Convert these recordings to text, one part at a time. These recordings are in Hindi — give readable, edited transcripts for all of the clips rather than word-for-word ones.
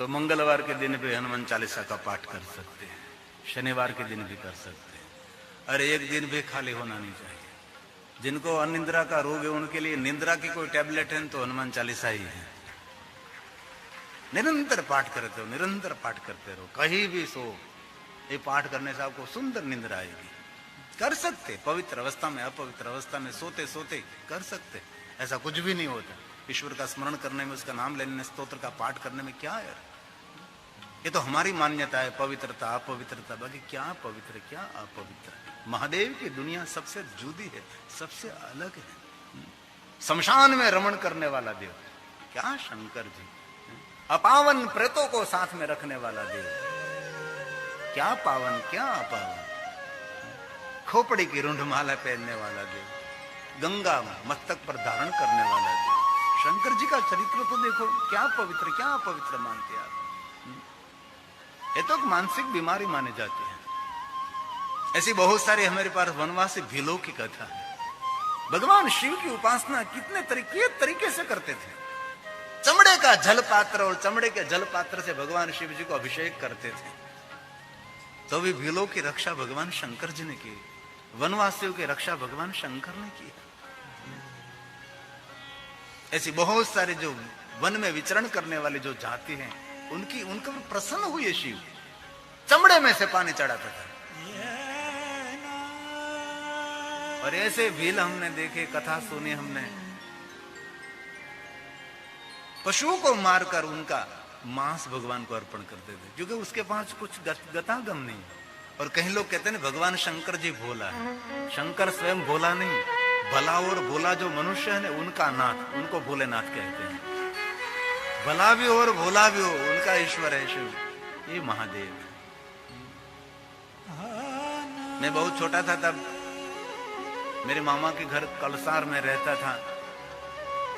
तो मंगलवार के दिन भी हनुमान चालीसा का पाठ कर सकते हैं, शनिवार के दिन भी कर सकते हैं, और एक दिन भी खाली होना नहीं चाहिए। जिनको अनिंद्रा का रोग है उनके लिए निंद्रा की कोई टैबलेट है तो हनुमान चालीसा ही है। निरंतर पाठ करते हो, निरंतर पाठ करते रहो, कहीं भी सो, ये पाठ करने से आपको सुंदर निंद्रा आएगी। कर सकते, पवित्र अवस्था में अपवित्र अवस्था में सोते सोते कर सकते, ऐसा कुछ भी नहीं होता। ईश्वर का स्मरण करने में, उसका नाम लेने, स्तोत्र का पाठ करने में क्या है? ये तो हमारी मान्यता है, पवित्रता अपवित्रता, बाकी क्या पवित्र क्या अपवित्र। महादेव की दुनिया सबसे जुदी है, सबसे अलग है। शमशान में रमण करने वाला देव क्या शंकर जी, अपावन प्रेतों को साथ में रखने वाला देव, क्या पावन क्या अपावन, खोपड़ी की रुंढमाला पहनने वाला देव, गंगा मस्तक पर धारण करने वाला देव। शंकर जी का चरित्र तो देखो, क्या पवित्र क्या अपवित्र मानते आप। ये तो मानसिक बीमारी माने जाती है। ऐसी बहुत सारी हमारे पास वनवासी भीलों की कथा है। भगवान शिव की उपासना कितने तरीके से करते थे। चमड़े का जल पात्र, और चमड़े के जल पात्र से भगवान शिव जी को अभिषेक करते थे। तो भी भीलों की रक्षा भगवान शंकर जी ने की, वनवासियों की रक्षा भगवान शंकर ने की। ऐसी बहुत सारे जो वन में विचरण करने वाले जो जाति हैं, उनके प्रसन्न हुए शिव, चमड़े में से पानी चढ़ाता था। और ऐसे भील हमने देखे, कथा सुनी हमने, पशुओं को मारकर उनका मांस भगवान को अर्पण करते थे, क्योंकि उसके पास कुछ गतागम नहीं। और कहीं लोग कहते हैं भगवान शंकर जी भोला है। शंकर स्वयं भोला नहीं, भला और भोला जो मनुष्य है ना, उनका नाथ, उनको भोलेनाथ कहते हैं। भला भी हो और भोला भी हो, उनका ईश्वर है शिव, ये महादेव। मैं बहुत छोटा था तब मेरे मामा के घर कलसार में रहता था,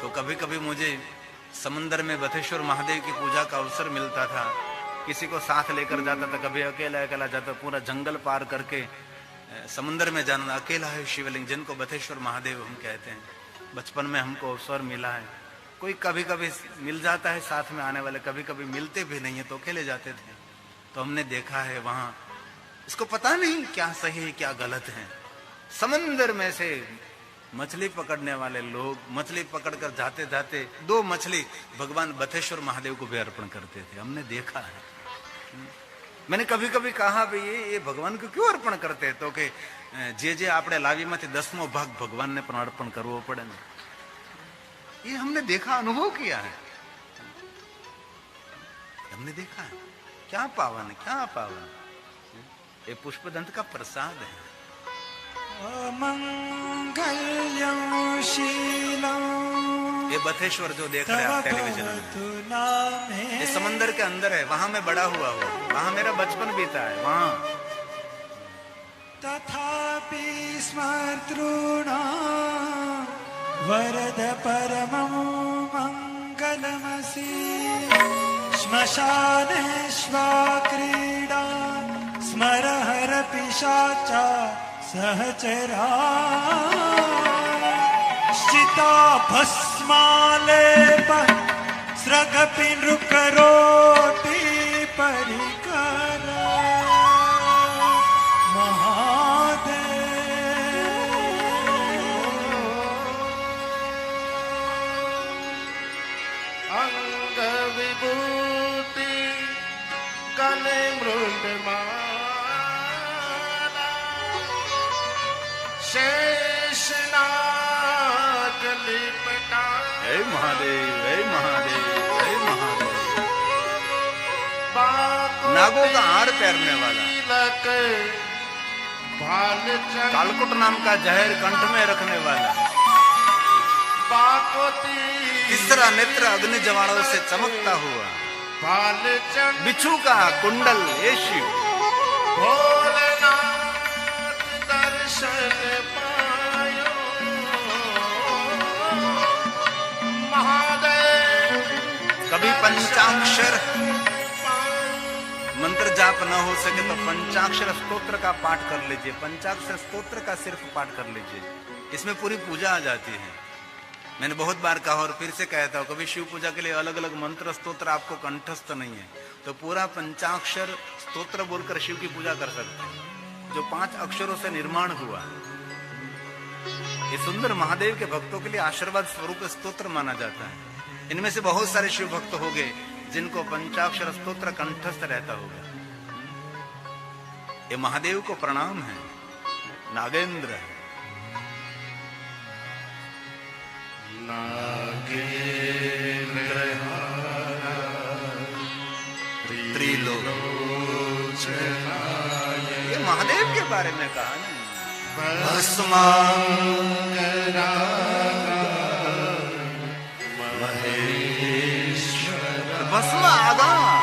तो कभी कभी मुझे समंदर में बथेश्वर महादेव की पूजा का अवसर मिलता था। किसी को साथ लेकर जाता था, कभी अकेला अकेला जाता, पूरा जंगल पार करके समंदर में जाना। अकेला है शिवलिंग, जिनको बथेश्वर महादेव हम कहते हैं। बचपन में हमको अवसर मिला है। कोई कभी कभी मिल जाता है साथ में आने वाले, कभी कभी मिलते भी नहीं है तो अकेले जाते थे। तो हमने देखा है वहां, इसको पता नहीं क्या सही है क्या गलत है। समंदर में से मछली पकड़ने वाले लोग मछली पकड़कर जाते जाते 2 मछली भगवान बथेश्वर महादेव को भी अर्पण करते थे, हमने देखा है। मैंने कभी कभी कहा भाई ये भगवान को क्यों अर्पण करते हैं? तो कि जे आपने लावी में 10वां भाग भगवान ने पण अर्पण करवो पड़े ने। ये हमने देखा, अनुभव किया है, हमने देखा है। क्या पावन क्या पावन, ये पुष्पदंत का प्रसाद है। मंगल्यं शीलं, ये बथेश्वर जो देख रहे हैं आप टेलीविजन में, ये समंदर के अंदर है। वहां मैं बड़ा हुआ हूँ, वहां मेरा बचपन बीता है। वहां तथापि स्मर्तॄणां वरद परमं मंगलमसि। श्मशाने श्वाक्रीडा स्मरहर पिशाचा सहचरा। चिता भस्मालेप स्रगपि नृकरोटि परिकर। अंग विभूति गले मृंडमाला, शेषनाग लिपटा। हे महादेव हे महादेव हे महादेव। नागों का हार पहनने वाला, कालकुट नाम का जहर कंठ में रखने वाला, तीसरा नेत्र अग्नि ज्वालाओं से चमकता हुआ, बिच्छू का कुंडल ये शिव। भोलेनाथ दर्शन पायो महादेव। कभी पंचाक्षर मंत्र जाप न हो सके तो पंचाक्षर स्तोत्र का पाठ कर लीजिए। पंचाक्षर स्तोत्र का सिर्फ पाठ कर लीजिए, इसमें पूरी पूजा आ जाती है। मैंने बहुत बार कहा और फिर से कहता हूं, कभी शिव पूजा के लिए अलग अलग मंत्र स्तोत्र आपको कंठस्थ नहीं है तो पूरा पंचाक्षर स्तोत्र बोलकर शिव की पूजा कर सकते हैं, जो 5 अक्षरों से निर्माण हुआ। ये सुंदर महादेव के भक्तों के लिए आशीर्वाद स्वरूप स्तोत्र माना जाता है। इनमें से बहुत सारे शिव भक्त होंगे जिनको पंचाक्षर स्तोत्र कंठस्थ रहता होगा। ये महादेव को प्रणाम है, नागेंद्र है। ये महादेव के बारे में कहा ना, भस्म आगार,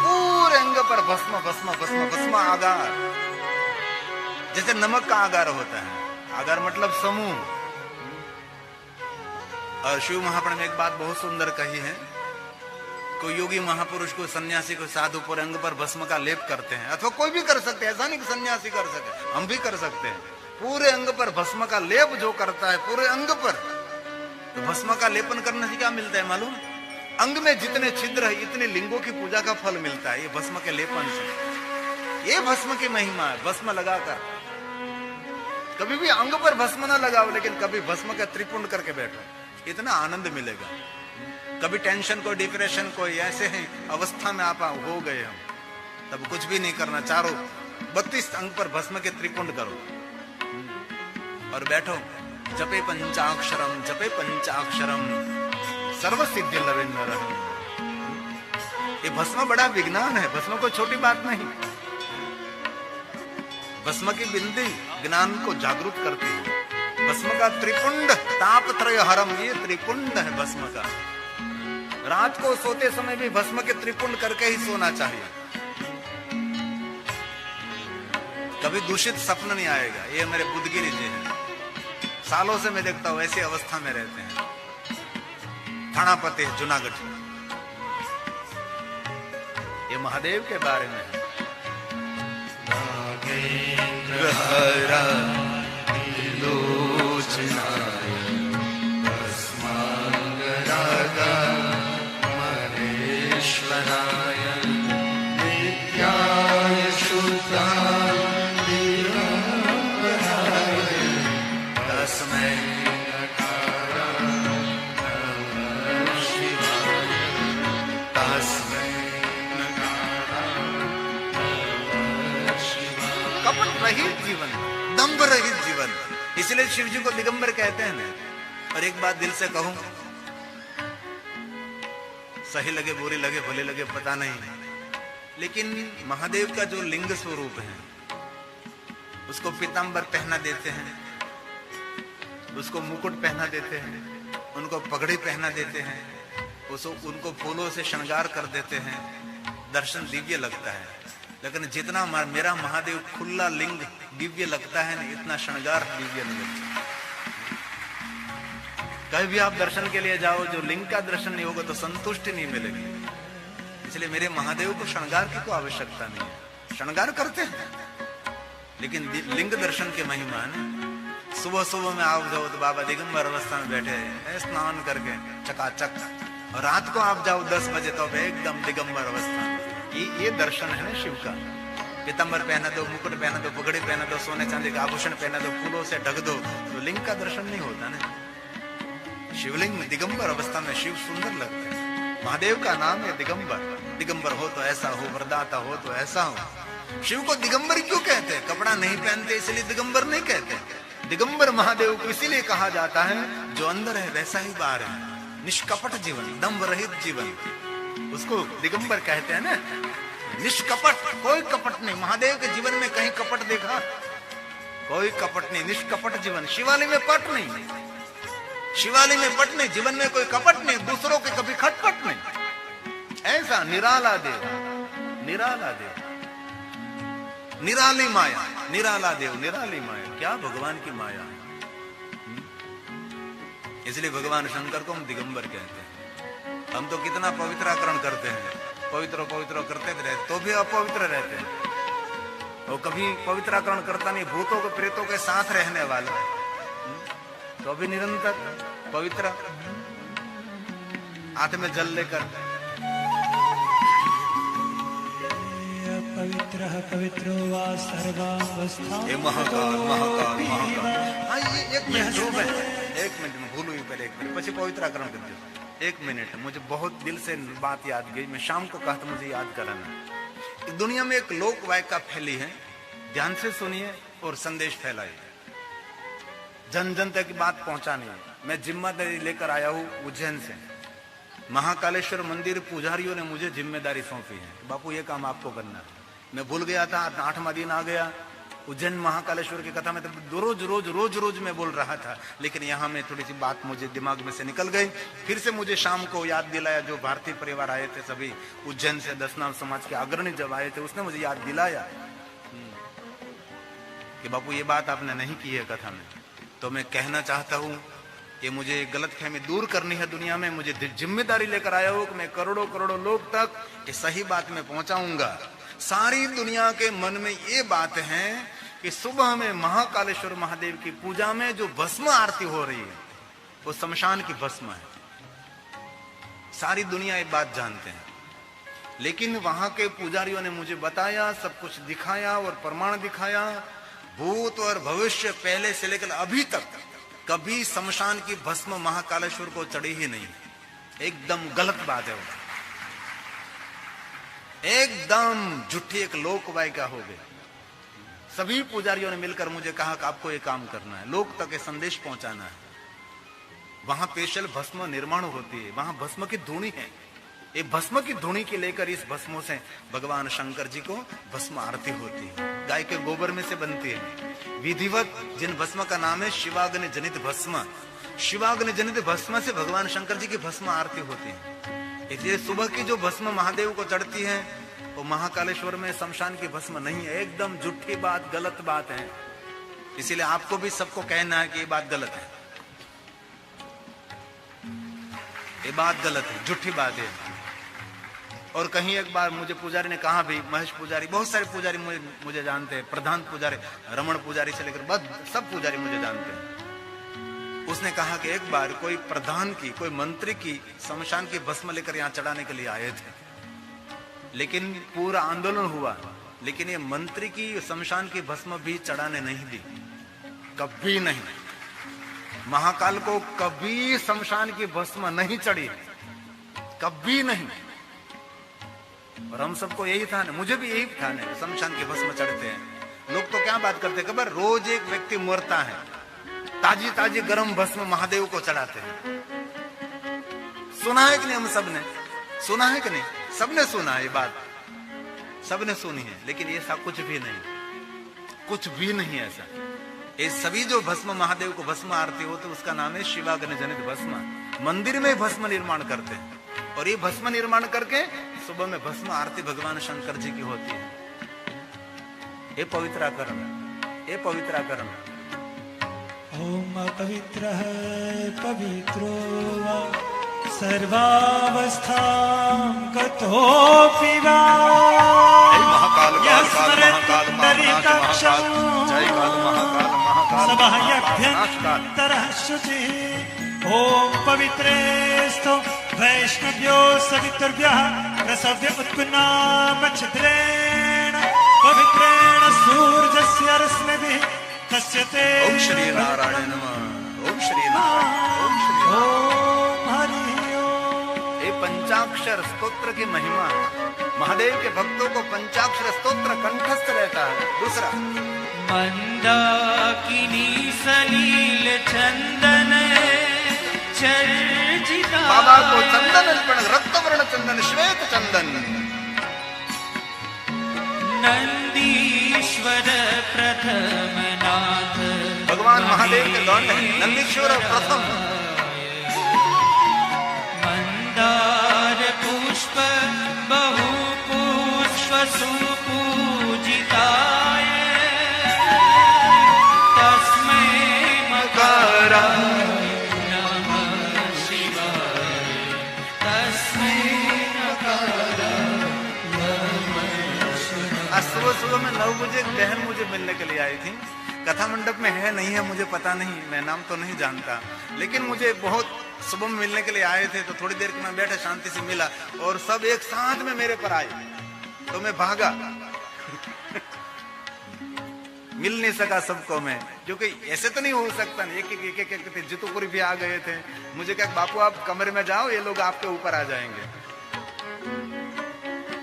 पूरे अंग पर भस्म भस्म भस्म भस्म आगार, जैसे नमक का आगार होता है। आगार मतलब समूह। और शिव महापुराण में एक बात बहुत सुंदर कही है, कोई योगी महापुरुष को सन्यासी को साधु पूरे अंग पर भस्म का लेप करते हैं, अथवा कोई भी कर सकते हैं, ऐसा नहीं कि सन्यासी कर सके, हम भी कर सकते हैं। पूरे अंग पर भस्म का लेप जो करता है पूरे अंग पर, तो भस्म का लेपन करने से क्या मिलता है मालूम? अंग में जितने छिद्र है इतने लिंगों की पूजा का फल मिलता है, ये भस्म के लेपन से। ये भस्म की महिमा है। भस्म लगाकर कभी भी अंग पर भस्म ना लगाओ, लेकिन कभी भस्म का त्रिपुंड करके बैठो, इतना आनंद मिलेगा। कभी टेंशन को, डिप्रेशन को, ऐसे ही अवस्था में आप हो गए हम, तब कुछ भी नहीं करना, चारों 32 अंग पर भस्म के त्रिपुंड करो और बैठो। जपे पंचाक्षरम, जपे पंचाक्षरम, सर्व सिद्धि लवेंद्र। ये भस्म बड़ा विज्ञान है, भस्म कोई छोटी बात नहीं। भस्म की बिंदी ज्ञान को जागरूक करती है। भस्म का त्रिपुंड तापत्रय हरम, ये त्रिपुंड है भस्म का। रात को सोते समय भी भस्म के त्रिपुंड करके ही सोना चाहिए, कभी दूषित सपना नहीं आएगा। ये मेरे बुद्धगिरी जी हैं, सालों से मैं देखता हूं ऐसी अवस्था में रहते हैं। थानापति जूनागढ़, ये महादेव के बारे में है। रहित जीवन, दंभ रहित जीवन, इसलिए शिव जी को दिगंबर कहते हैं ना। और एक बात दिल से कहूं, सही लगे बुरी लगे भले लगे पता नहीं, लेकिन महादेव का जो लिंग स्वरूप है उसको पीतांबर पहना देते हैं, उसको मुकुट पहना देते हैं, उनको पगड़ी पहना देते हैं, उनको फूलों से श्रृंगार कर देते हैं, दर्शन दिव्य लगता है। लेकिन जितना मेरा महादेव खुला लिंग दिव्य लगता है ना, इतना श्रृंगार दिव्य नहीं लगता। कहीं भी आप दर्शन के लिए जाओ, जो लिंग का दर्शन नहीं होगा तो संतुष्टि नहीं मिलेगी। इसलिए मेरे महादेव को श्रृंगार की कोई आवश्यकता नहीं है। श्रृंगार करते हैं लेकिन लिंग दर्शन की महिमा है ना। सुबह सुबह में आप जाओ तो बाबा दिगंबर अवस्था में बैठे हैं स्नान करके चकाचक, और रात को आप जाओ 10 बजे तो एकदम दिगंबर अवस्था में। ये दर्शन है ना शिव का। पीतांबर पहना दो, मुकुट पहना दो, पगड़ी पहना दो, सोने चांदी का आभूषण पहना दो, फूलों से ढक दो, तो लिंग का दर्शन नहीं होता ना। शिवलिंग में दिगंबर अवस्था में शिव सुंदर लगते हैं। महादेव का नाम है दिगंबर। दिगंबर हो तो ऐसा हो, वरदाता हो तो ऐसा हो। शिव को दिगंबर क्यों कहते हैं? कपड़ा नहीं पहनते इसलिए दिगंबर नहीं कहते। दिगंबर महादेव को इसीलिए कहा जाता है जो अंदर है वैसा ही बाहर है। निष्कपट जीवन, दंभ रहित जीवन, उसको दिगंबर कहते हैं ना। निष्कपट, कोई कपट नहीं। महादेव के जीवन में कहीं कपट देखा? कोई कपट नहीं, निष्कपट जीवन। शिवाली में पट नहीं, शिवाली में पट नहीं, जीवन में कोई कपट नहीं, दूसरों के कभी खटपट नहीं। ऐसा निराला देव, निराला देव, निराली माया, निराला देव, निराली माया। क्या भगवान की माया है। इसलिए भगवान शंकर को हम दिगंबर कहते हैं। हम तो कितना पवित्राकरण करते हैं, पवित्र पवित्र करते रहे तो भी अपवित्र रहते हैं। वो कभी पवित्राकरण करता नहीं, भूतों के प्रेतों के साथ रहने वाला, तो भी निरंतर पवित्र हाथ में जल लेकर। पवित्रः पवित्रो वा सर्वावस्था। हे महाकाल महाकाल महाकाल। हाँ ये एक मिनट ध्रुव है, एक मिनट में भूलू ही पहले, एक मिनट પછી पवित्राकरण कर दो। एक मिनट, मुझे बहुत दिल से बात याद गई, मैं शाम को कहा था मुझे याद कराना। दुनिया में एक लोक वायका फैली है, ध्यान से सुनिए और संदेश फैलाइए, जन जन तक की बात पहुंचानी है। मैं जिम्मेदारी लेकर आया हूं उज्जैन से। महाकालेश्वर मंदिर पुजारियों ने मुझे जिम्मेदारी सौंपी है, बापू ये काम आपको करना है। मैं भूल गया था, 8वां दिन आ गया। उज्जैन महाकालेश्वर की कथा में तो रोज मैं बोल रहा था, लेकिन यहाँ में थोड़ी सी बात मुझे दिमाग में से निकल गई। फिर से मुझे शाम को याद दिलाया, जो भारतीय परिवार आए थे सभी उज्जैन से, दशनाम समाज के अग्रणी जब आए थे, उसने मुझे याद दिलाया कि बापू ये बात आपने नहीं की है कथा में। तो मैं कहना चाहता हूँ कि मुझे गलतफहमी दूर करनी है दुनिया में। मुझे जिम्मेदारी लेकर आया हूँ कि मैं करोड़ों लोग तक ये सही बात में पहुंचाऊंगा। सारी दुनिया के मन में ये बात है कि सुबह में महाकालेश्वर महादेव की पूजा में जो भस्म आरती हो रही है वो शमशान की भस्म है। सारी दुनिया ये बात जानते हैं, लेकिन वहां के पुजारियों ने मुझे बताया, सब कुछ दिखाया और प्रमाण दिखाया। भूत और भविष्य पहले से लेकर अभी तक कभी शमशान की भस्म महाकालेश्वर को चढ़ी ही नहीं। एकदम गलत बात है वो, एकदम झूठी एक लोक वायका हो गई। सभी पुजारियों ने मिलकर मुझे कहा कि आपको ये काम करना है, लोक तक ये संदेश पहुंचाना है। वहां स्पेशल भस्म निर्माण होती है, वहां भस्म की धूनी है। ये भस्म की धूनी के लेकर इस भस्मों से भगवान शंकर जी को भस्म आरती होती है, गाय के गोबर में से बनती है। विधिवत जिन भस्म का नाम है शिवाग्नि जनित भस्म, शिवाग्नि जनित भस्म से भगवान शंकर जी की भस्म आरती होती है। इसलिए सुबह की जो भस्म महादेव को चढ़ती है वो महाकालेश्वर में शमशान की भस्म नहीं है। एकदम झूठी बात, गलत बात है। इसीलिए आपको भी सबको कहना है कि ये बात गलत है, ये बात गलत है, झूठी बात है। और कहीं एक बार मुझे पुजारी ने कहा भी, महेश पुजारी, बहुत सारे पुजारी मुझे जानते हैं, प्रधान पुजारी रमण पुजारी से लेकर बस सब पुजारी मुझे जानते हैं। उसने कहा कि एक बार कोई प्रधान की, कोई मंत्री की शमशान की भस्म लेकर यहाँ चढ़ाने के लिए आए थे, लेकिन पूरा आंदोलन हुआ, लेकिन ये मंत्री की शमशान की भस्म भी चढ़ाने नहीं दी, कभी नहीं। महाकाल को कभी शमशान की भस्म नहीं चढ़ी, कभी नहीं। और हम सबको यही था ना, मुझे भी यही था ना, शमशान की भस्म चढ़ते हैं। लोग तो क्या बात करते हैं, खबर रोज एक व्यक्ति मरता है, ताजी ताजी गर्म भस्म महादेव को चढ़ाते हैं। सुना है कि नहीं, हम सबने सुना है कि नहीं, सबने सुना है ये बात, सबने सुनी है, लेकिन ये सब कुछ भी नहीं, कुछ भी नहीं ऐसा। ये सभी जो भस्म महादेव को भस्म आरती हो तो उसका नाम है शिवाग्नि जनित भस्म। मंदिर में भस्म निर्माण करते हैं और ये भस्म निर्माण करके सुबह में भस्म आरती भगवान शंकर जी की होती है। ये पवित्राकरण, ये पवित्राकरण। ओम पवित्रः पवित्रो वा सर्वावस्थां गतोऽपि वा महाकाल महाकाल महाकाल जय काल महाकाल महाकाल सभाभ्यन्तरः शुचिः। ओम पवित्रेस्तु वैष्णव्यो सवितुर्भ्यः प्रसव्य उत्पन्नामच्छिद्रेण पवित्रेण सूर्यस्य रश्मिभिः तस्य ते। ओम श्री नारायण नमः, ओम श्री नारायण, ओम श्री ओम हरि ओम। ये पंचाक्षर स्तोत्र की महिमा है। महादेव के भक्तों को पंचाक्षर स्तोत्र कंठस्थ रहता है। दूसरा मंदाकिनी सलील चंदन चर्चिता, बाबा को चंदन अर्पण, रक्तवर्ण चंदन, श्वेत चंदन। नंदीश्वर प्रथम नाथ, भगवान महादेव के लौंडे नंदीश्वर प्रथम। मंदार पुष्प बहु पुष्प सुपूजिताय, तस्मै मकाराय नमः शिवाय, तस्मै मकाराय नमः शिवाय। आज सुबह सुबह में 9 बजे एक बहन मुझे मिलने के लिए आई थी। कथा मंडप में है नहीं है मुझे पता नहीं, मैं नाम तो नहीं जानता, लेकिन मुझे बहुत सुबह में मिलने के लिए आए थे, तो थोड़ी देर के मैं बैठा शांति से मिला और सब एक साथ में मेरे पर आए, तो मैं भागा। मिल नहीं सका सबको मैं, क्योंकि ऐसे तो नहीं हो सकता। एक जितुपुरी भी आ गए थे, मुझे क्या बापू आप कमरे में जाओ, ये लोग आपके ऊपर आ जाएंगे,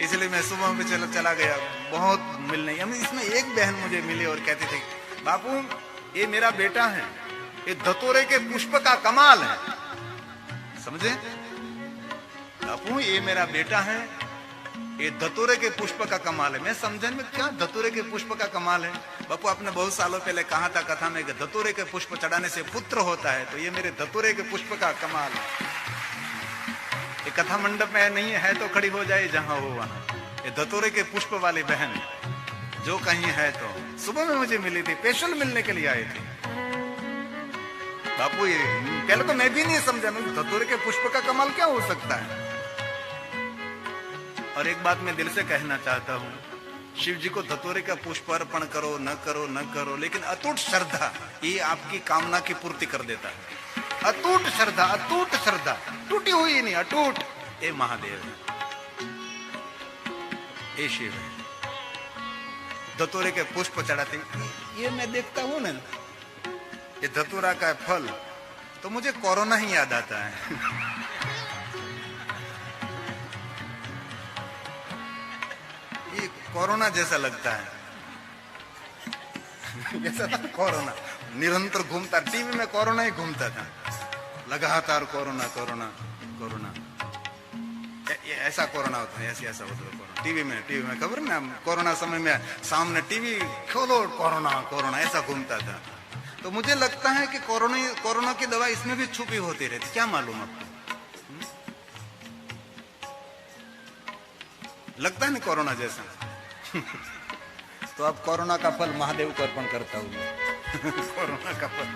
इसलिए मैं सुबह में चला गया। बहुत मिलने, इसमें एक बहन मुझे मिली और कहती थी, बापू ये मेरा बेटा है, ये धतूरे के पुष्प का कमाल है, समझे बापू, ये मेरा बेटा है, ये धतूरे के पुष्प का कमाल है। मैं समझन में क्या धतूरे के पुष्प का कमाल है? बापू आपने बहुत सालों पहले कहा था कथा में, धतूरे के पुष्प चढ़ाने से पुत्र होता है, तो ये मेरे धतूरे के पुष्प का कमाल है। ये कथा मंडप में नहीं है तो खड़ी हो जाए जहां हो वहां। ये धतूरे के पुष्प वाली बहन जो कहीं है, तो सुबह में मुझे मिली थी, स्पेशल मिलने के लिए आई थी। बापू ये पहले तो मैं भी नहीं समझा, धतूरे के पुष्प का कमाल क्या हो सकता है। और एक बात मैं दिल से कहना चाहता हूं, शिव जी को धतूरे का पुष्प अर्पण करो न करो न करो, लेकिन अटूट श्रद्धा ये आपकी कामना की पूर्ति कर देता है। अटूट श्रद्धा, अटूट श्रद्धा, टूटी हुई नहीं, अटूट। ये महादेव है, ये शिव है। धतूरे के पुष्प चढ़ाते, ये मैं देखता हूं ना, ये धतूरा का फल, तो मुझे कोरोना ही याद आता है। ये कोरोना जैसा लगता है, जैसा था कोरोना, निरंतर घूमता, टीवी में कोरोना ही घूमता था, लगातार कोरोना कोरोना कोरोना, ऐसा कोरोना होता है, ऐसा होता है कोरोना। टीवी में खबर ना, कोरोना समय में सामने टीवी खोलो, कोरोना कोरोना ऐसा घूमता था। तो मुझे लगता है कि कोरोना की दवा इसमें भी छुपी होती रहती, क्या मालूम आपको? लगता है ना कोरोना जैसा। तो अब कोरोना का फल महादेव को अर्पण करता हूं। कोरोना का फल,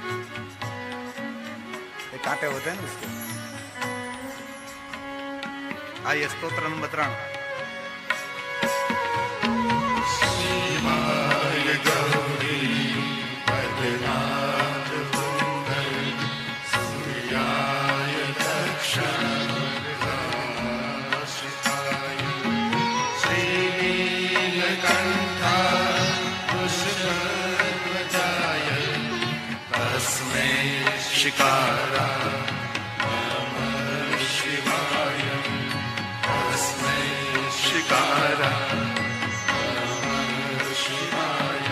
ये कांटे होते हैं ना उसके। आइए स्तोत्र नंबर 3। शिकारा नमः शिवाय, तस्मै शिकारा नमः शिवाय।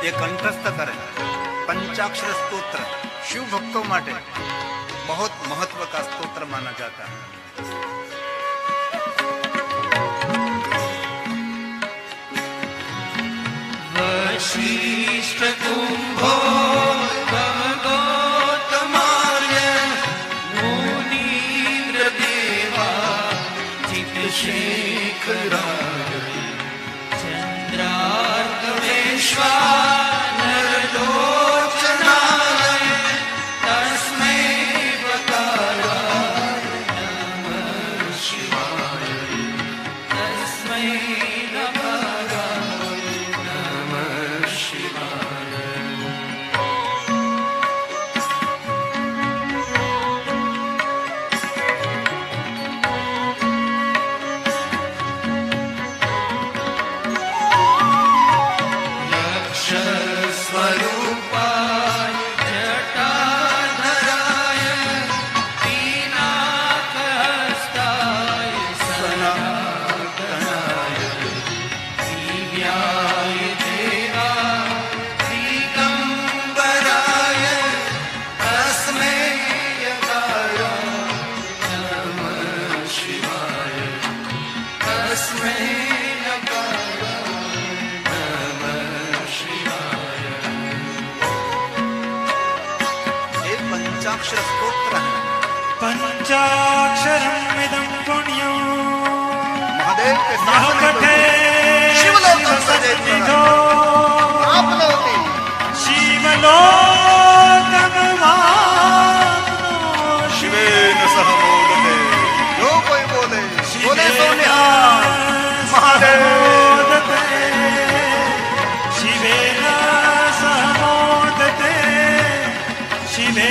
ये कंठस्थ करें, पंचाक्षर स्तोत्र शिव भक्तों माटे बहुत महत्व का स्तोत्र माना जाता है। वशिष्ठ कुंभो गौतमार्य मुनीन्द्र देवा चित शेखराय चंद्रार्कवेश्वा नरलोचनाय तस्मै वकाराय नमः शिवाय, तस्मै पंचाक्षर स्तोत्र है। पंचाक्षरमिदं पुण्यं महादेव के यः शासन पठेत् शिवलोकं शिवसन्निधौ प्राप्नोति। शिवलोकमवाप्नोति। शिवेन सह मोदते, जो कोई बोले बोले तो निहाल महादेव। शिवेन सह मोदते, शिवेन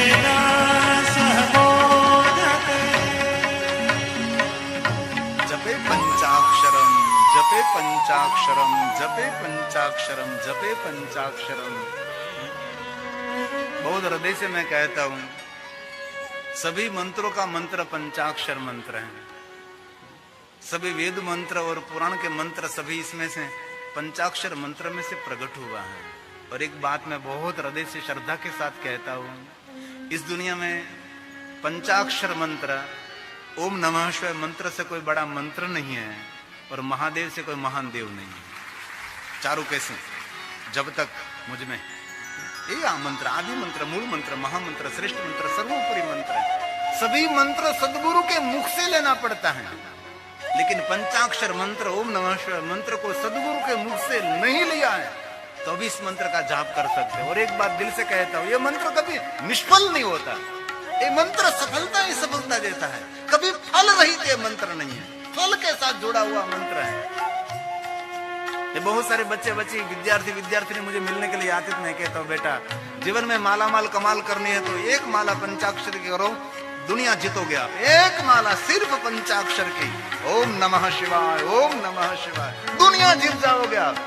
जपे पंचाक्षरम जपे पंचाक्षरम जपे पंचाक्षरम। बहुत हृदय से मैं कहता हूं, सभी मंत्रों का मंत्र पंचाक्षर मंत्र है। सभी वेद मंत्र और पुराण के मंत्र सभी इसमें से पंचाक्षर मंत्र में से प्रकट हुआ है। और एक बात मैं बहुत हृदय से श्रद्धा के साथ कहता हूं, इस दुनिया में पंचाक्षर मंत्र ओम नमः शिवाय मंत्र से कोई बड़ा मंत्र नहीं है और महादेव से कोई महान देव नहीं है। चारों कैसे? जब तक मुझ में ये मंत्र, आदि मंत्र, मूल मंत्र, महामंत्र, श्रेष्ठ मंत्र, सर्वोपरि मंत्र है। सभी मंत्र सदगुरु के मुख से लेना पड़ता है, लेकिन पंचाक्षर मंत्र ओम नमः शिवाय मंत्र को सदगुरु के मुख से नहीं लिया है तो भी इस मंत्र का जाप कर सकते हो। और एक बात दिल से कहता हूं, ये मंत्र कभी निष्फल नहीं होता। ये मंत्र सफलता ही सफलता देता है, कभी फल रहित ये मंत्र नहीं है, फल के साथ जुड़ा हुआ मंत्र है। ये बहुत सारे बच्चे बच्ची विद्यार्थी मुझे मिलने के लिए आते, तो मैं कहता हूँ बेटा जीवन में माला माल कमाल करनी है तो एक माला पंचाक्षर की करो, दुनिया जीतोगे आप। एक माला सिर्फ पंचाक्षर की, ओम नमः शिवाय, ओम नमः शिवाय, दुनिया जीत जाओगे आप।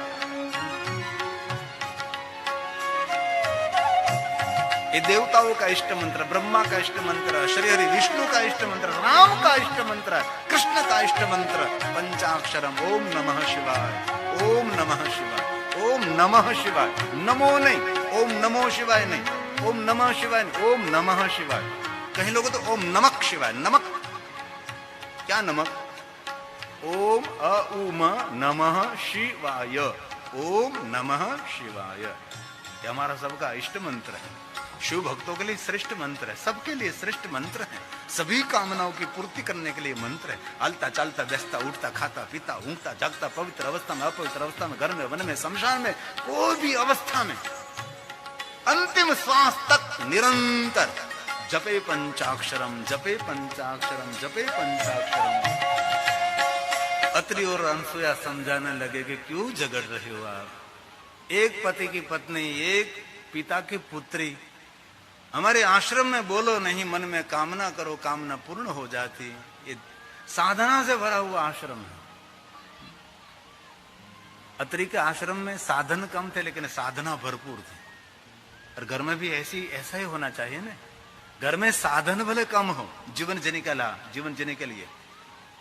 ये देवताओं का इष्ट मंत्र, ब्रह्मा का इष्ट मंत्र, श्री हरि विष्णु का इष्ट मंत्र, राम का इष्ट मंत्र, कृष्ण का इष्ट मंत्र पंचाक्षरम ओम नमः शिवाय, ओम नमः शिवाय, ओम नमः शिवाय। नमो नहीं, ओम नमो शिवाय नहीं, ओम नमः शिवाय नहीं, ओम नमः शिवाय। कहीं लोग तो ओम नमक शिवाय, नमक क्या नमक? ओम अउम नमः शिवाय, ओम नमः शिवाय। ये हमारा सबका इष्ट मंत्र है, शिव भक्तों के लिए श्रेष्ठ मंत्र है, सबके लिए श्रेष्ठ मंत्र है, सभी कामनाओं की पूर्ति करने के लिए मंत्र है। हलता चलता व्यस्ता उठता खाता पीता ऊँगता जागता, पवित्र अवस्था में अपवित्र अवस्था में, घर में वन में शमशान में, कोई भी अवस्था में अंतिम श्वास तक निरंतर जपे पंचाक्षरम जपे पंचाक्षरम जपे पंचाक्षरम। अत्रि और अनसुया समझाने लगे कि क्यों झगड़ रहे हो आप, एक पति की पत्नी, एक पिता की पुत्री, हमारे आश्रम में बोलो नहीं, मन में कामना करो, कामना पूर्ण हो जाती। ये साधना से भरा हुआ आश्रम है। अत्रि के आश्रम में साधन कम थे लेकिन साधना भरपूर थी। और घर में भी ऐसा ही होना चाहिए ना। घर में साधन भले कम हो जीवन जीने के लिए,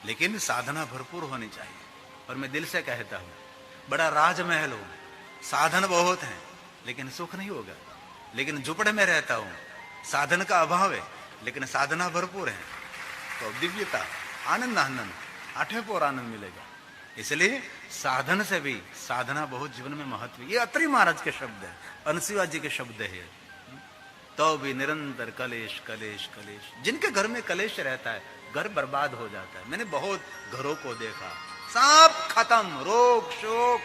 लेकिन साधना भरपूर होनी चाहिए। और मैं दिल से कहता हूं, बड़ा राजमहल हो, साधन बहुत है लेकिन सुख नहीं होगा। लेकिन झुपड़े में रहता हूं, साधन का अभाव है लेकिन साधना भरपूर है, तो दिव्यता, आनंद आठवें पोर आनंद मिलेगा। इसलिए साधन से भी साधना बहुत जीवन में महत्व। ये अत्रि महाराज के शब्द है, अनसुया जी के शब्द है। तो भी निरंतर कलेश कलेश कलेश। जिनके घर में कलेश रहता है घर बर्बाद हो जाता है। मैंने बहुत घरों को देखा, सब खत्म, रोग शोक,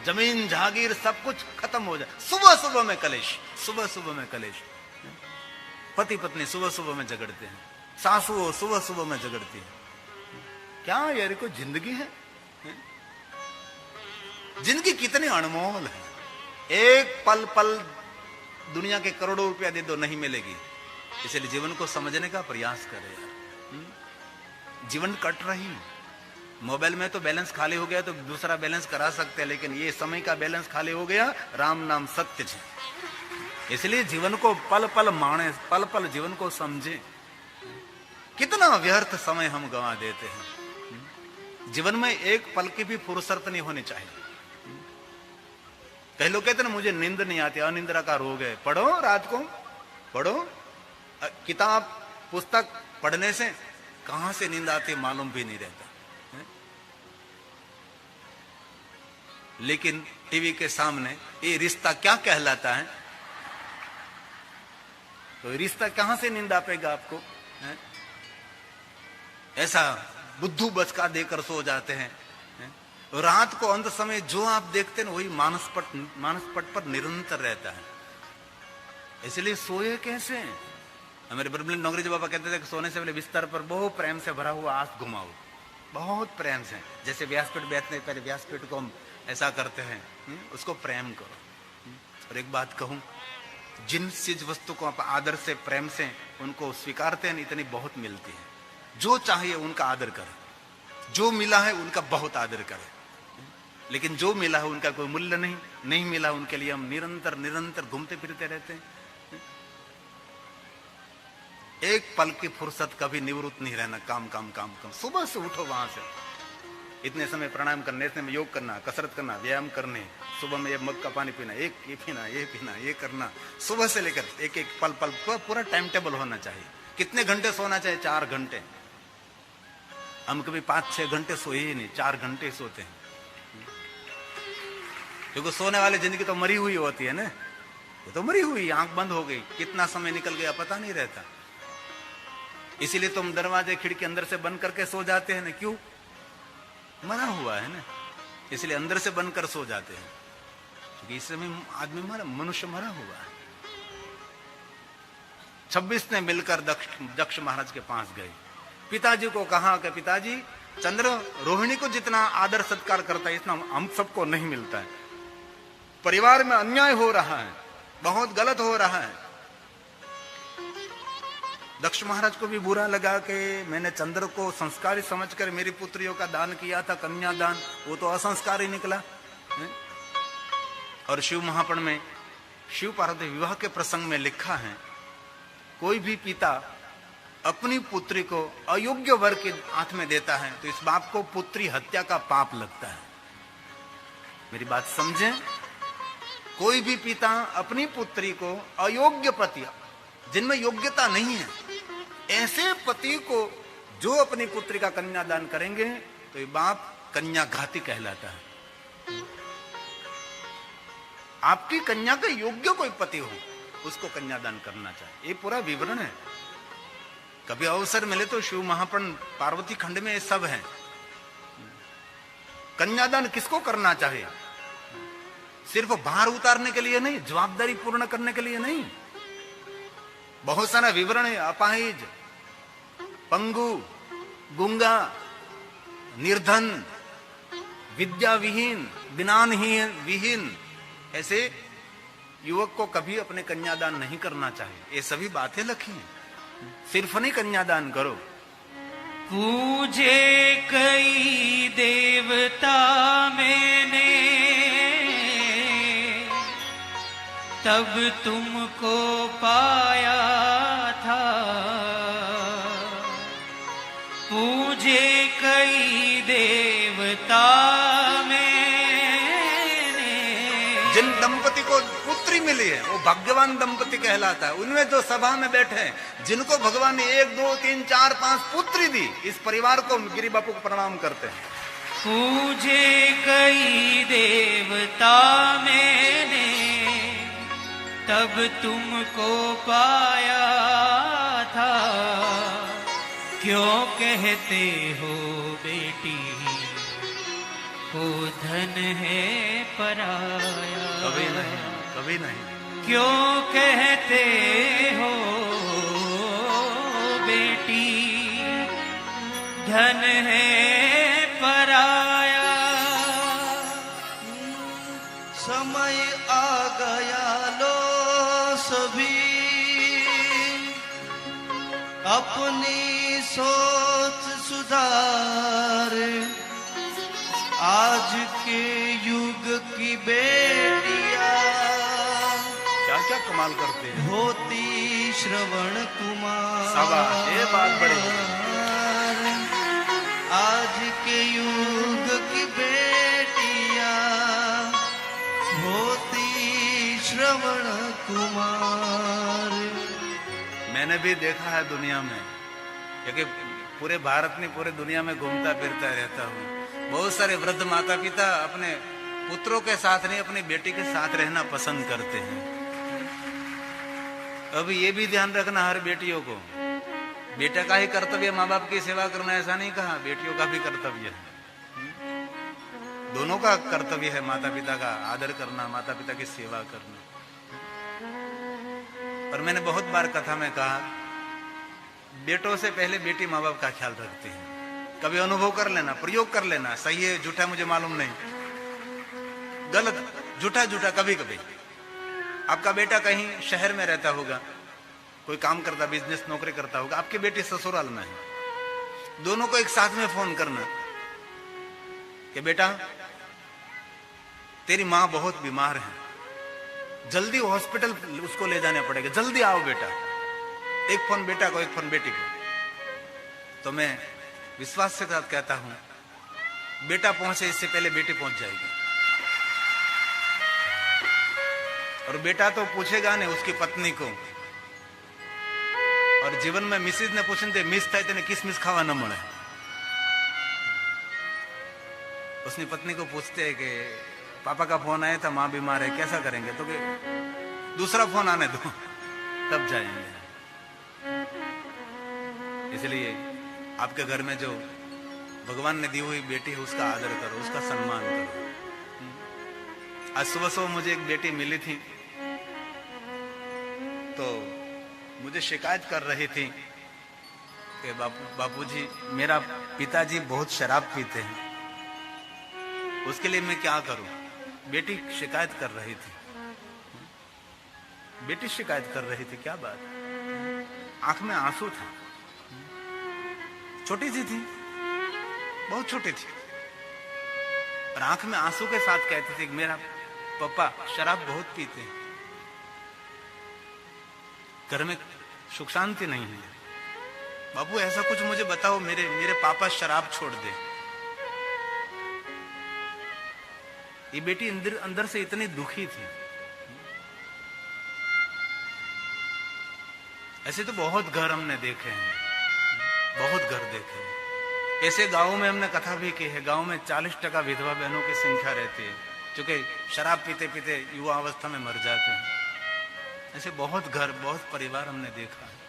जमीन जागीर सब कुछ खत्म हो जाए। सुबह सुबह में कलेश, सुबह सुबह में कलेश। पति पत्नी सुबह सुबह में झगड़ते हैं, सासुओं सुबह सुबह में झगड़ती है। क्या यार कोई जिंदगी है? जिंदगी कितनी अनमोल है। एक पल पल दुनिया के करोड़ों रुपया दे दो नहीं मिलेगी। इसलिए जीवन को समझने का प्रयास करें यार। जीवन कट रही, मोबाइल में तो बैलेंस खाली हो गया तो दूसरा बैलेंस करा सकते हैं, लेकिन ये समय का बैलेंस खाली हो गया। राम नाम सत्य है। इसलिए जीवन को पल पल माने, पल पल जीवन को समझे। कितना व्यर्थ समय हम गंवा देते हैं। जीवन में एक पल की भी फुर्सत नहीं होनी चाहिए। कई लोग कहते ना मुझे नींद नहीं आती, अनिंद्रा का रोग है। पढ़ो, रात को पढ़ो, किताब पुस्तक पढ़ने से कहां से नींद आती मालूम भी नहीं रहता। लेकिन टीवी के सामने ये रिश्ता क्या कहलाता है, तो रिश्ता कहां से नींद आ पाएगा आपको? ऐसा बुद्धू बचका देकर सो जाते हैं। रात को अंत समय जो आप देखते हैं वही मानस पट पर निरंतर रहता है। इसलिए सोए कैसे? हमारे ब्रह्मलीन नौकरी बाबा कहते थे कि सोने से पहले बिस्तर पर बहुत प्रेम से भरा हुआ आंख घुमाओ, बहुत प्रेम से। जैसे व्यासपीठ बैठने पहले व्यासपीठ को हम ऐसा करते हैं, उसको प्रेम करो। और एक बात कहूं, जिन चीज वस्तु को आप आदर से प्रेम से उनको स्वीकारते हैं इतनी बहुत मिलती है। जो चाहिए उनका आदर करें, जो मिला है उनका बहुत आदर करें। लेकिन जो मिला है उनका कोई मूल्य नहीं मिला, उनके लिए हम निरंतर निरंतर घूमते फिरते रहते हैं। एक पल की फुर्सत कभी निवृत्त नहीं रहना, काम काम काम काम। सुबह से उठो वहां से, इतने समय प्राणायाम करने, इतने में योग करना, कसरत करना, व्यायाम करने, सुबह में 1 मग का पानी पीना, ये पीना, ये पीना, ये करना, सुबह से लेकर एक एक पल पल पूरा टाइम टेबल होना चाहिए। कितने घंटे सोना चाहिए? 4 घंटे। हम कभी 5-6 घंटे सोए ही नहीं, 4 घंटे सोते हैं। क्योंकि सोने वाली जिंदगी तो मरी हुई होती है ना, वो तो मरी हुई, आंख बंद हो गई, कितना समय निकल गया पता नहीं रहता। इसीलिए तुम दरवाजे खिड़की अंदर से बंद करके सो जाते हैं ना, क्यों? मरा हुआ है ना, इसलिए अंदर से बंद कर सो जाते हैं, क्योंकि इस समय आदमी मनुष्य मरा हुआ है। 26 ने मिलकर दक्ष महाराज के पास गए, पिताजी को कहा कि पिताजी, चंद्र रोहिणी को जितना आदर सत्कार करता है इतना हम सबको नहीं मिलता है। परिवार में अन्याय हो रहा है, बहुत गलत हो रहा है। दक्ष महाराज को भी बुरा लगा कि मैंने चंद्र को संस्कारी समझकर मेरी पुत्रियों का दान किया था, कन्यादान, वो तो असंस्कारी निकला है? और शिव महापुराण में शिव पार्वती विवाह के प्रसंग में लिखा है, कोई भी पिता अपनी पुत्री को अयोग्य वर के हाथ में देता है तो इस बाप को पुत्री हत्या का पाप लगता है। मेरी बात समझें, कोई भी पिता अपनी पुत्री को अयोग्य पति, जिनमें योग्यता नहीं है, ऐसे पति को जो अपनी पुत्री का कन्यादान करेंगे तो ये बाप कन्याघाती कहलाता है। आपकी कन्या के योग्य कोई पति हो उसको कन्यादान करना चाहिए, ये पूरा विवरण है। कभी अवसर मिले तो शिव महापुराण पार्वती खंड में ये सब है। कन्यादान किसको करना चाहिए? सिर्फ भार उतारने के लिए नहीं, जवाबदारी पूर्ण करने के लिए नहीं। बहुत सारा विवरण है, अपाहिज, पंगु, गुंगा, निर्धन, विद्या विहीन, ज्ञान विहीन, ऐसे युवक को कभी अपने कन्यादान नहीं करना चाहिए। ये सभी बातें लिखी हैं, सिर्फ नहीं कन्यादान करो। पूजे कई देवता मैंने, तब तुमको पाया था। पूजे कई देवता मैंने। जिन दंपति को पुत्री मिली है वो भाग्यवान दंपति कहलाता है। उनमें जो सभा में बैठे हैं, जिनको भगवान ने 1, 2, 3, 4, 5 पुत्री दी, इस परिवार को गिरी बापू को प्रणाम करते हैं। पूजे कई देवता मैंने, तब तुमको पाया था। क्यों कहते हो बेटी को धन है पराया? कभी नहीं, कभी नहीं। क्यों कहते हो बेटी धन है पराया? समय आ गया, लो सभी अपनी सोच सुधार। आज के युग की बेटियां क्या क्या कमाल करते हैं। होती श्रवण कुमार। शाबाश, ये बात बड़ी। आज के युग की बेटियां होती श्रवण कुमार। मैंने भी देखा है दुनिया में, क्योंकि पूरे भारत में, पूरे दुनिया में घूमता फिरता रहता हूँ। बहुत सारे वृद्ध माता पिता अपने पुत्रों के साथ नहीं, अपनी बेटी के साथ रहना पसंद करते हैं। अभी ये भी ध्यान रखना हर बेटियों को, बेटा का ही कर्तव्य माँ बाप की सेवा करना, ऐसा नहीं कहा, बेटियों का भी कर्तव्य है। दोनों का कर्तव्य है माता पिता का आदर करना, माता पिता की सेवा करना। और मैंने बहुत बार कथा में कहा, बेटों से पहले बेटी माँ बाप का ख्याल रखती है। कभी अनुभव कर लेना, प्रयोग कर लेना, सही है झूठा मुझे मालूम नहीं, गलत झूठा झूठा कभी कभी। आपका बेटा कहीं शहर में रहता होगा, कोई काम करता, बिजनेस नौकरी करता होगा, आपकी बेटी ससुराल में है। दोनों को एक साथ में फोन करना कि बेटा तेरी माँ बहुत बीमार है, जल्दी हॉस्पिटल उसको ले जाना पड़ेगा, जल्दी आओ बेटा। एक फोन बेटा को, एक फोन बेटी को। तो मैं विश्वास के साथ कहता हूं, बेटा पहुंचे इससे पहले बेटी पहुंच जाएगी। और बेटा तो पूछेगा नहीं उसकी पत्नी को, और जीवन में मिसिस ने पूछे मिस था तेने किस मिस खावा न मिले। उसने पत्नी को पूछते है कि पापा का फोन आया था, माँ बीमार है, कैसा करेंगे? तो कि दूसरा फोन आने दो तब जाएंगे। इसलिए आपके घर में जो भगवान ने दी हुई बेटी है उसका आदर करो, उसका सम्मान करो। आज सुबह सुबह मुझे एक बेटी मिली थी, तो मुझे शिकायत कर रही थी कि बापूजी मेरा पिताजी बहुत शराब पीते हैं, उसके लिए मैं क्या करूं? बेटी शिकायत कर रही थी, बेटी शिकायत कर रही थी। क्या बात? आंख में आंसू था, छोटी सी थी, बहुत छोटी थी, और आंख में आंसू के साथ कहती थी कि मेरा पापा शराब बहुत पीते हैं, घर में सुख शांति नहीं है। बाबू ऐसा कुछ मुझे बताओ, मेरे पापा शराब छोड़ दे। ये बेटी अंदर से इतनी दुखी थी। ऐसे तो बहुत घर हमने देखे हैं, बहुत घर देखे हैं। ऐसे गांवों में हमने कथा भी की है, गांव में 40% विधवा बहनों की संख्या रहती है, जो कि शराब पीते पीते युवा अवस्था में मर जाते हैं। ऐसे बहुत घर, बहुत परिवार हमने देखा है।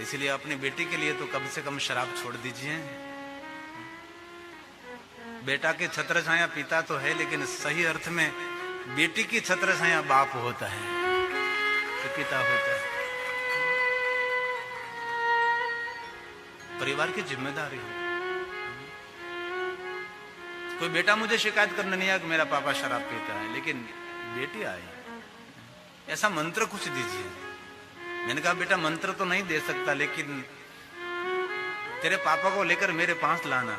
इसलिए अपनी बेटी के लिए तो कम से कम शराब छोड़ दीजिए। बेटा की छत्र छाया पिता तो है, लेकिन सही अर्थ में बेटी की छत्र छाया बाप होता है, तो पिता होता है। परिवार की जिम्मेदारी है। कोई बेटा मुझे शिकायत करने नहीं आया कि मेरा पापा शराब पीता है, लेकिन बेटी आई, ऐसा मंत्र कुछ दीजिए। मैंने कहा बेटा मंत्र तो नहीं दे सकता, लेकिन तेरे पापा को लेकर मेरे पास लाना,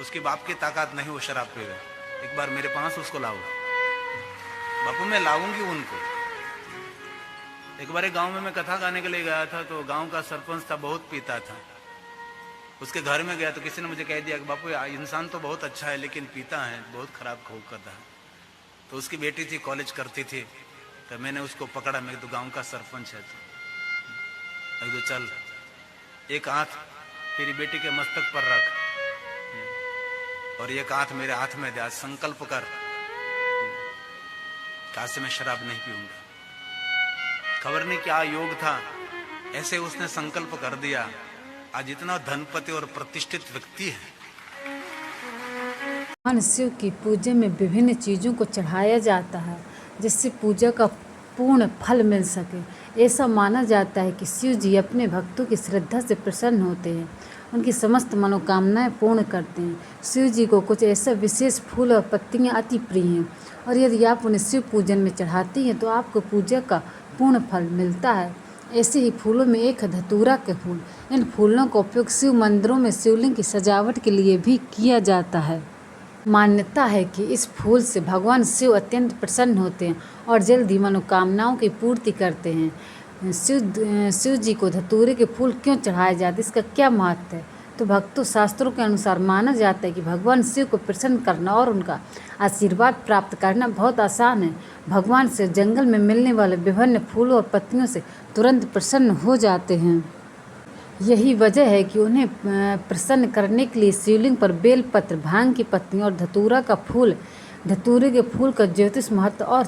उसकी बाप की ताकत नहीं, वो शराब पी रहे, एक बार मेरे पास उसको लाओ। बापू मैं लाऊंगी उनको। एक बार एक गांव में मैं कथा गाने के लिए गया था, तो गांव का सरपंच था, बहुत पीता था। उसके घर में गया तो किसी ने मुझे कह दिया कि बापू इंसान तो बहुत अच्छा है, लेकिन पीता है, बहुत खराब खूब करता है। तो उसकी बेटी थी, कॉलेज करती थी, तो मैंने उसको पकड़ा। मैं तो गांव का सरपंच है, तो चल एक हाथ तेरी बेटी के मस्तक पर रख और एक हाथ मेरे हाथ में दे, संकल्प कर आज से मैं शराब नहीं पीऊंगा। खबर नहीं क्या योग था, ऐसे उसने संकल्प कर दिया। आज इतना धनपति और प्रतिष्ठित व्यक्ति है। भगवान शिव की पूजा में विभिन्न चीज़ों को चढ़ाया जाता है, जिससे पूजा का पूर्ण फल मिल सके। ऐसा माना जाता है कि शिव जी अपने भक्तों की श्रद्धा से प्रसन्न होते हैं, उनकी समस्त मनोकामनाएं पूर्ण करते हैं। शिव जी को कुछ ऐसा विशेष फूल और पत्तियां अति प्रिय हैं, और यदि आप उन्हें शिव पूजन में चढ़ाती हैं तो आपको पूजा का पूर्ण फल मिलता है। ऐसे ही फूलों में एक है धतूरा के फूल। इन फूलों का उपयोग शिव मंदिरों में शिवलिंग की सजावट के लिए भी किया जाता है। मान्यता है कि इस फूल से भगवान शिव अत्यंत प्रसन्न होते हैं और जल्दी मनोकामनाओं की पूर्ति करते हैं। शिव जी को धतूरे के फूल क्यों चढ़ाए जाते, इसका क्या महत्व है? तो भक्तों शास्त्रों के अनुसार माना जाता है कि भगवान शिव को प्रसन्न करना और उनका आशीर्वाद प्राप्त करना बहुत आसान है। भगवान शिव जंगल में मिलने वाले विभिन्न फूलों और पत्तियों से तुरंत प्रसन्न हो जाते हैं। यही वजह है कि उन्हें प्रसन्न करने के लिए शिवलिंग पर बेलपत्र, भांग की पत्तियाँ और धतूरे के फूल का ज्योतिष महत्व और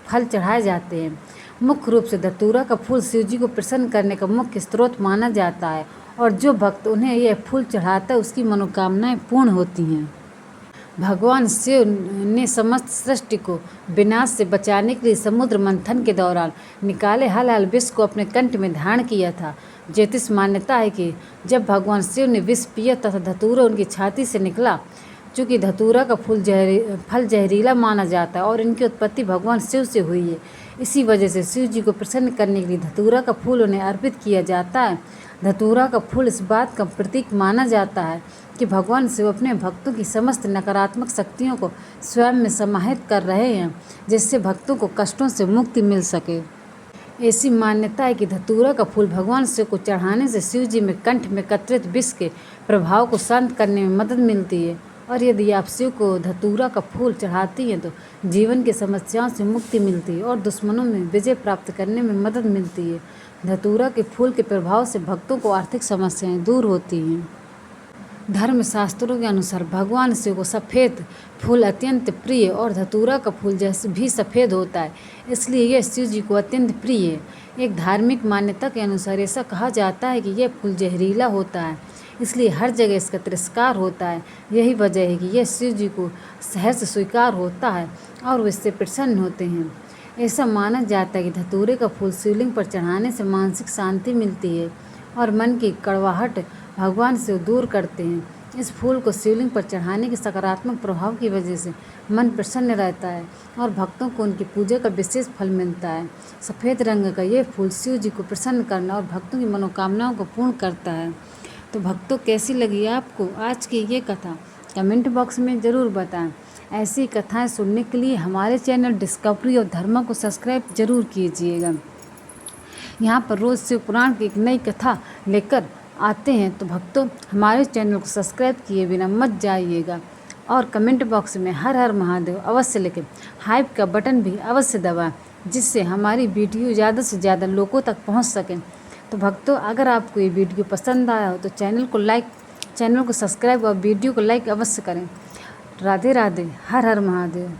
फल चढ़ाए जाते हैं। मुख्य रूप से धतूरा का फूल शिव जी को प्रसन्न करने का मुख्य स्रोत माना जाता है, और जो भक्त उन्हें यह फूल चढ़ाता है उसकी मनोकामनाएं पूर्ण होती हैं। भगवान शिव ने समस्त सृष्टि को विनाश से बचाने के लिए समुद्र मंथन के दौरान निकाले हलाल विष को अपने कंठ में धारण किया था। ज्योतिष मान्यता है कि जब भगवान शिव ने विष पिया तथा धतूरा उनकी छाती से निकला। चूँकि धतूरा का फल जहरीला माना जाता है और इनकी उत्पत्ति भगवान शिव से हुई है, इसी वजह से शिव जी को प्रसन्न करने के लिए धतूरा का फूल उन्हें अर्पित किया जाता है। धतूरा का फूल इस बात का प्रतीक माना जाता है कि भगवान शिव अपने भक्तों की समस्त नकारात्मक शक्तियों को स्वयं में समाहित कर रहे हैं, जिससे भक्तों को कष्टों से मुक्ति मिल सके। ऐसी मान्यता है कि धतूरा का फूल भगवान शिव को चढ़ाने से शिव जी में कंठ में एकत्रित विष के प्रभाव को शांत करने में मदद मिलती है, और यदि आप शिव को धतूरा का फूल चढ़ाती हैं तो जीवन की समस्याओं से मुक्ति मिलती है और दुश्मनों में विजय प्राप्त करने में मदद मिलती है। धतूरा के फूल के प्रभाव से भक्तों को आर्थिक समस्याएं दूर होती हैं। धर्म शास्त्रों के अनुसार भगवान शिव को सफ़ेद फूल अत्यंत प्रिय और धतूरा का फूल जैसे भी सफ़ेद होता है, इसलिए यह शिव जी को अत्यंत प्रिय है। एक धार्मिक मान्यता के अनुसार ऐसा कहा जाता है कि यह फूल जहरीला होता है, इसलिए हर जगह इसका तिरस्कार होता है। यही वजह है कि यह शिव जी को सहर्ष स्वीकार होता है और वो इससे प्रसन्न होते हैं। ऐसा माना जाता है कि धतूरे का फूल शिवलिंग पर चढ़ाने से मानसिक शांति मिलती है और मन की कड़वाहट भगवान से दूर करते हैं। इस फूल को शिवलिंग पर चढ़ाने के सकारात्मक प्रभाव की वजह से मन प्रसन्न रहता है और भक्तों को उनकी पूजा का विशेष फल मिलता है। सफ़ेद रंग का ये फूल शिव जी को प्रसन्न करना और भक्तों की मनोकामनाओं को पूर्ण करता है। तो भक्तों, कैसी लगी आपको आज की ये कथा? कमेंट बॉक्स में ज़रूर बताएं। ऐसी कथाएं सुनने के लिए हमारे चैनल डिस्कवरी और धर्मा को सब्सक्राइब जरूर कीजिएगा। यहाँ पर रोज़ शिव पुराण की एक नई कथा लेकर आते हैं, तो भक्तों हमारे चैनल को सब्सक्राइब किए बिना मत जाइएगा और कमेंट बॉक्स में हर हर महादेव अवश्य लिखें। हाइप का बटन भी अवश्य दबाएं, जिससे हमारी वीडियो ज़्यादा से ज़्यादा लोगों तक पहुँच सकें। तो भक्तों, अगर आपको ये वीडियो पसंद आया हो तो चैनल को सब्सक्राइब और वीडियो को लाइक अवश्य करें। राधे राधे, हर हर महादेव।